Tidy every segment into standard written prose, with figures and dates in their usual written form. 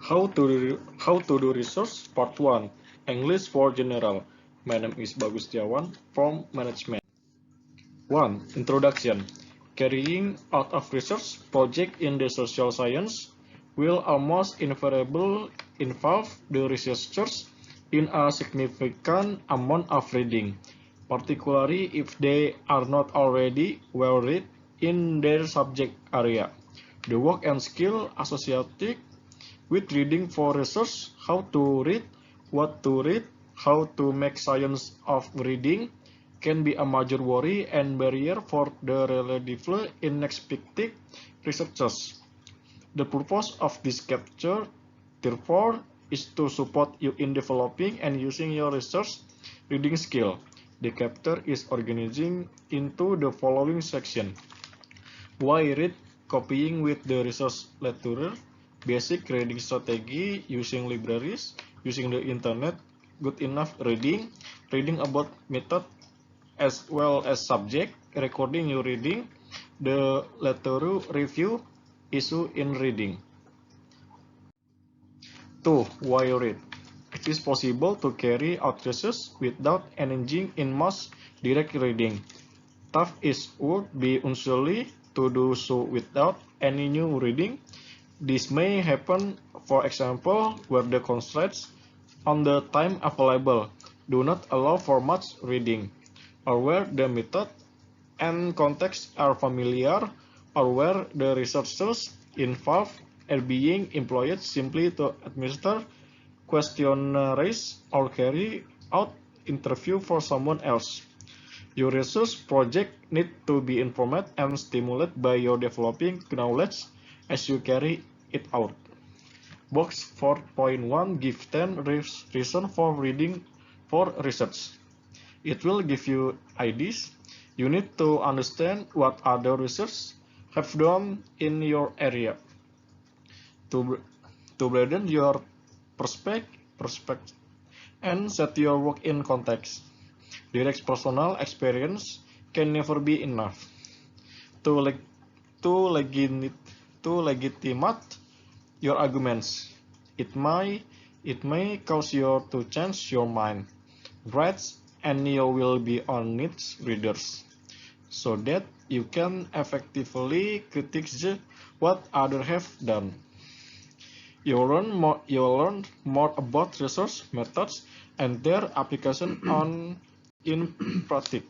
How to do research Part 1 English for General. My name is Bagus Tiawan from Management. 1. Introduction. Carrying out of research project in the social science will almost invariably involve the researchers in a significant amount of reading, particularly if they are not already well read in their subject area. The work and skill associated with reading for research, how to read, what to read, how to make science of reading, can be a major worry and barrier for the relatively inexperienced researchers. The purpose of this capture, therefore, is to support you in developing and using your research reading skill. The chapter is organizing into the following section. Why read? Copying with the research literature, basic reading strategy, using libraries, using the internet, good enough reading, reading about method as well as subject, recording your reading, the literature review, issue in reading. 2. Why read? It is possible to carry out research without engaging in mass direct reading. Tough is would be usually to do so without any new reading. This may happen, for example, where the constraints on the time available do not allow for much reading, or where the method and context are familiar, or where the researchers involved are being employed simply to administer questionnaires or carry out interview for someone else. Your research project needs to be informed and stimulated by your developing knowledge as you carry it out. Box 4.1 give 10 reasons for reading for research. It will give you ideas. You need to understand what other researchers have done in your area to broaden your perspective and set your work in context. Direct personal experience can never be enough to legitimate your arguments. It may cause you to change your mind, right, and you will be on its readers, so that you can effectively critique what others have done. You learn more about research methods and their application in practice.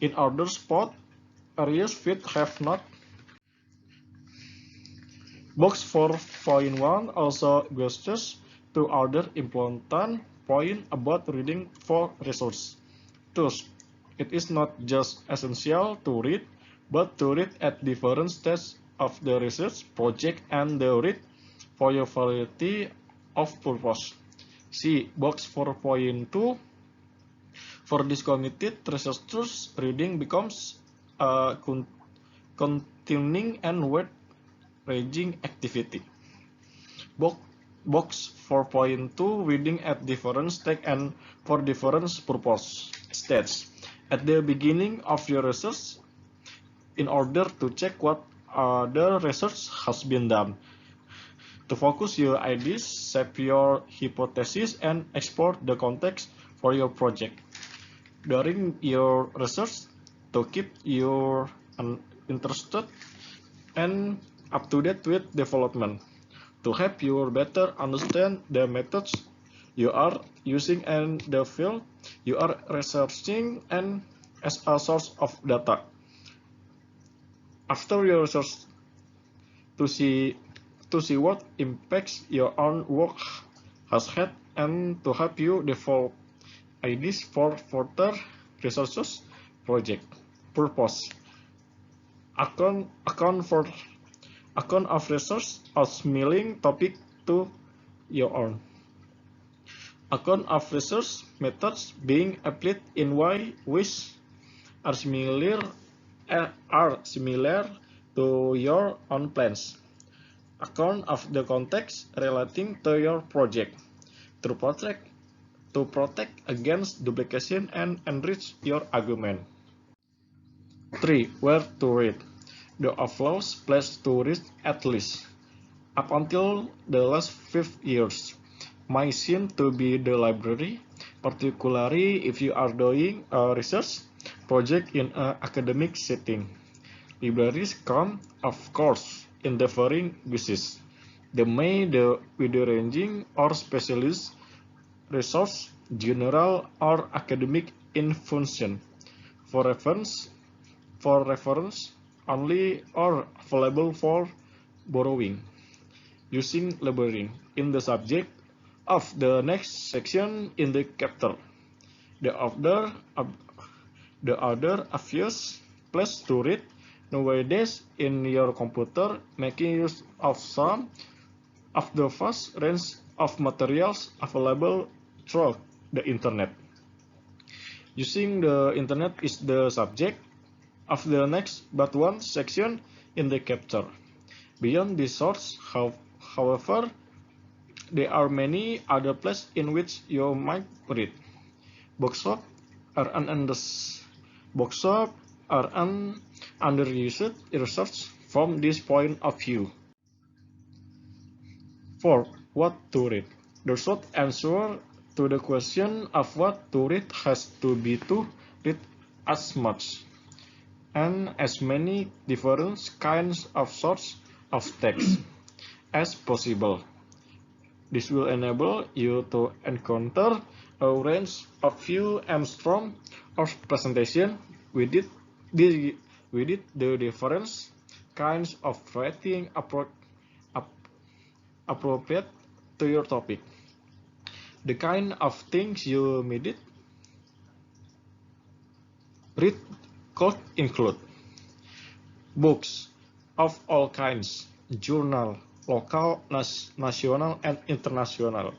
In other spot areas which have not. Box 4.1 also gestures to other important points about reading for research. Thus, it is not just essential to read, but to read at different stages of the research project and the read for your variety of purpose. See box 4.2. For this committed researchers, reading becomes a continuing and wide-ranging activity. Box 4.2 reading at different stages and for different purpose stages. At the beginning of your research, in order to check what other research has been done, to focus your ideas, shape your hypothesis, and explore the context for your project. During your research, to keep you interested and up to date with development, to help you better understand the methods you are using and the field you are researching, and as a source of data. After your research, to see what impacts your own work has had and to help you develop ideas for further research project. Purpose. Account of research or similar topic to your own. Account of research methods being applied in way which are similar to your own plans. Account of the context relating to your project. To protect against duplication and enrich your argument. 3. Where to read. The obvious place to read at least. Up until the last 5 years, might seem to be the library, particularly if you are doing a research project in an academic setting. Libraries come, of course, in differing guises. They may be wide-ranging or specialist resource, general or academic in function, for reference only or available for borrowing. Using library in the subject of the next section in the chapter. The other obvious place to read nowadays in your computer, making use of some of the vast range of materials available through the internet. Using the internet is the subject of the next but one section in the chapter. Beyond this source, however, there are many other places in which you might read. Bookshops are an underused research from this point of view. 4. What to read? The short answer to the question of what to read has to be to read as much and as many different kinds of sorts of text as possible. This will enable you to encounter a range of view and form of presentation with the different kinds of writing appropriate to your topic. The kind of things you may read could include books of all kinds, journal, local, national, and international,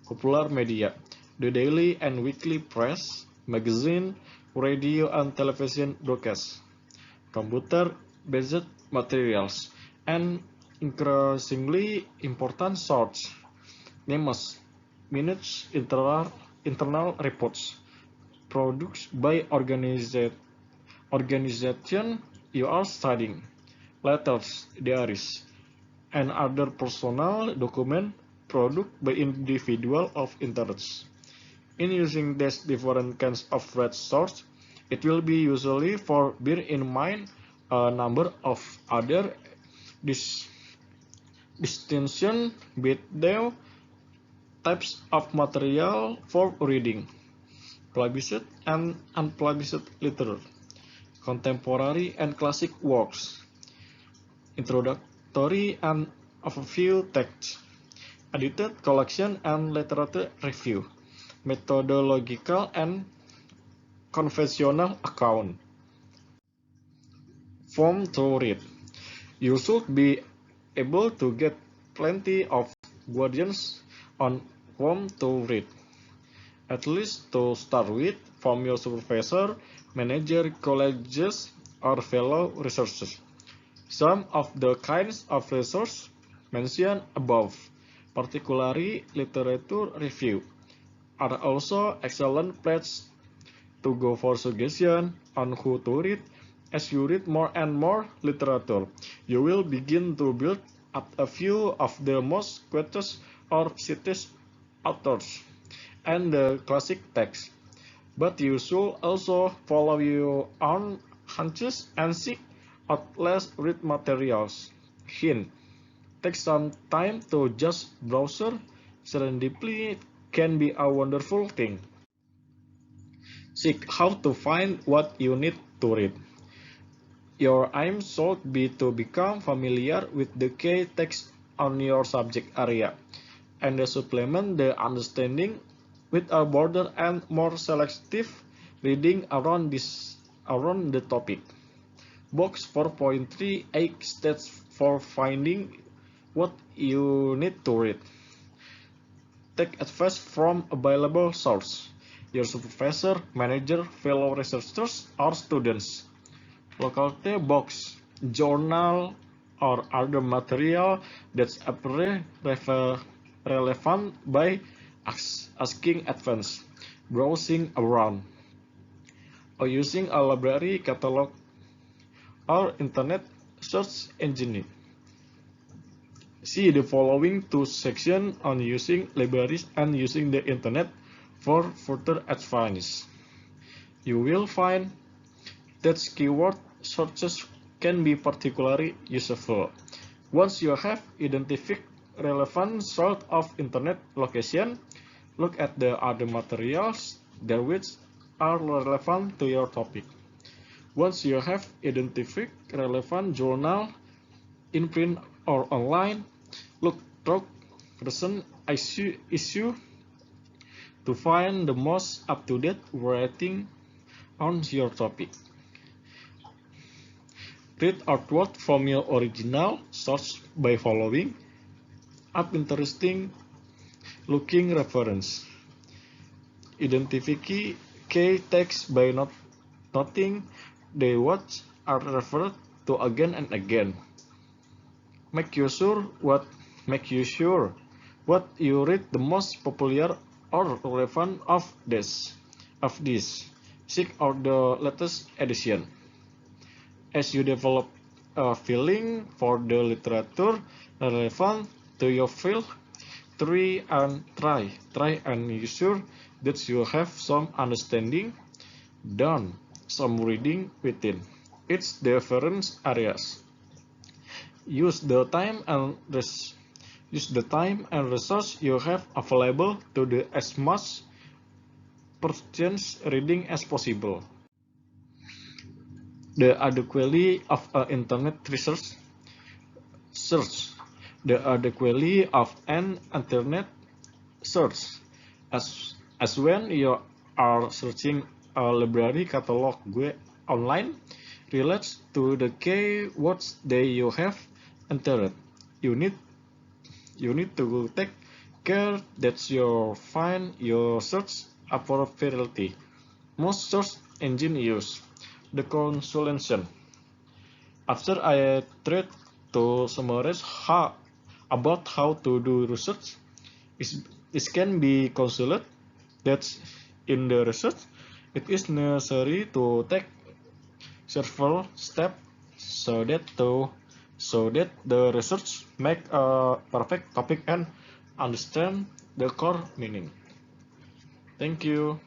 popular media, the daily and weekly press, magazine, radio and television broadcasts, computer-based materials, and increasingly important sources, names, minutes, internal reports, produced by organization you are studying, letters, diaries, and other personal document produced by individual of interest. In using these different kinds of read source, it will be useful for bear in mind a number of other distinction between types of material for reading: published and unpublished literature, contemporary and classic works, introductory and overview text, edited collection and literature review, methodological and conventional account. Form to read. You should be able to get plenty of guidance on whom to read, at least to start with, from your supervisor, manager, colleagues, or fellow researchers. Some of the kinds of research mentioned above, particularly literature review, are also excellent places to go for suggestions on who to read. As you read more and more literature, you will begin to build up a few of the most quoted or cited authors and the classic texts. But you should also follow your own hunches and seek out less read materials. Hint: take some time to just browse. Serendipity can be a wonderful thing. Seek how to find what you need to read. Your aim should be to become familiar with the key text on your subject area, and to supplement the understanding with a broader and more selective reading around the topic. Box 4.3 steps for finding what you need to read. Take advice from available sources, your supervisor, manager, fellow researchers, or students. Locality box, journal, or other material that's relevant by asking advance, browsing around, or using a library catalog or internet search engine. See the following two sections on using libraries and using the internet for further advice. You will find that keyword searches can be particularly useful. Once you have identified relevant sort of internet location, look at the other materials that which are relevant to your topic. Once you have identified relevant journal in print or online, look through recent issue to find the most up-to-date writing on your topic. Read outward from your original source by following up interesting looking reference. Identify key text by noting the words are referred to again and again. Make you sure what you read the most popular or relevant of this. Seek out the latest edition. As you develop a feeling for the literature relevant to your field, try and be sure that you have some understanding done some reading within its different areas. Use the time and resource you have available to do as much purchase reading as possible. The adequacy of internet research. The adequacy of an internet search, as when you are searching a library catalog online, relates to the keywords that you have entered. You need to take care that you find your search appropriately. Most search engines use the consolation. After I tried to summarize about how to do research, it can be considered that in the research, it is necessary to take several steps so that the research make a perfect topic and understand the core meaning. Thank you.